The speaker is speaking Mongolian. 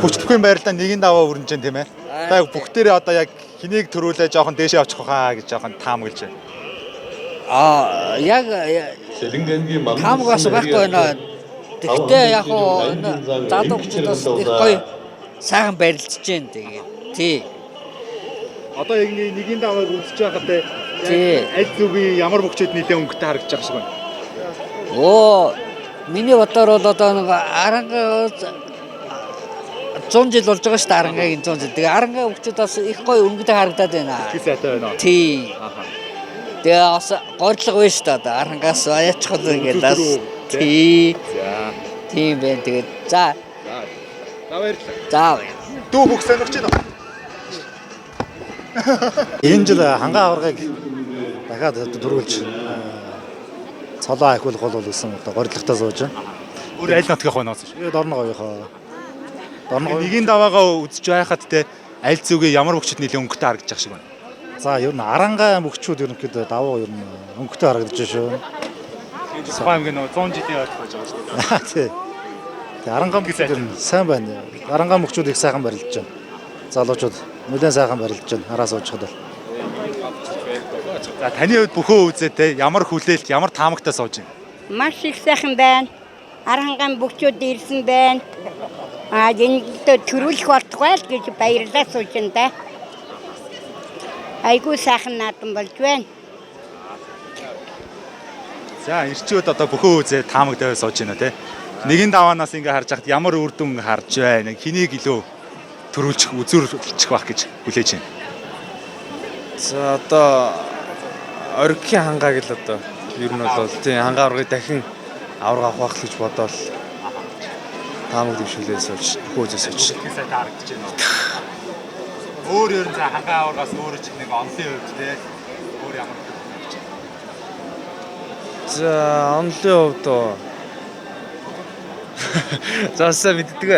Хүчтэйхэн байрлалаа нэгийн даваа өрнж जैन тийм ээ. Одоо яг бүгдээрээ одоо яг хэнийг төрүүлээ жоохон дээшээ авчих хаа гэж жоохон таамаглаж байна. Яг таамаг бас байхгүй байна. Тэгтээ яг залуугчдаас их гоё сайхан барилдаж байна тэгээд. Тий. Одоо яг нэгийн давааг үзэж байхад аль зүгийн ямар мөчөд нэлээд өнгөтэй харагдаж байгаа шиг байна. Миний бодоор бол одоо нэг аранга 100 жил болж байгаа шүү дээ арангагийн 100 жил. Тэгээ арангаа мөчөд бас их гоё өнгөтэй харагдаад байна. Их сайтай байна. Тий. Тэгээ бас гордлого байна шүү дээ одоо арангаас аяачих бол ингээд бас тий. За. Тийм байна. Тэгээд за. За. Дүү бүх сонирхож байна. Энэ жил хангаа аваргыг дахиад дөрвөлж цолоо ахиулах бол гэсэн одоо горилготой сууж байна. Өөр аль нутгийнх байна уу? Дорноговийнхоо. Нэгийн даваагаа үзэж байхад те аль зүгээ ямар мөчөд нэлээд өнгөтэй харагдаж байгаа шиг байна. За ер нь арангаа мөчүүд ерөнхийдөө даваа ер нь өнгөтэй харагдаж байна шүү. Тухайн ангин 100 жилийн ойд байж байгаа шүү дээ. Тий. Тэгээ арангаа мөчүүд ер нь сайн байна. Арангаа мөчүүд их сайхан барилдаж байна. Залуучууд нэлээд сайхан барилдаж байна. Хараа суужхад бол. За таны хувьд бүхөө үзээ те ямар хүлээлт, ямар таамагтай сууж байна? Маш их сайхан байна. Арангаан бүгчүүд ирсэн байна. Энд төрүүлэх болтугай л гэж баярлалаа сууж байна да. Айгуу сайхан наадам болж байна. За ирчүүд одоо бүхөө үзээ таамагтай сууж байна те. Нэгийн даваанаас ингээ харж хахад ямар үр дүн харж байна? Хэнийг илүү төрүүлчих, үзүүлчих байх гэж хүлээж байна. За одоо оргихийн хангааг л одоо ер нь бол тийм хангаа аваргыг дахин аварга авах гэж бодоод таамаг дэвшүүлээс болж хөөзөөс очиж. Их сайтай харагдаж байна. Өөр ер нь хангаа аваргаас өөрөө ч нэг онлын хувьд те өөр ямар За онлын хувьд за сайн мэддэг.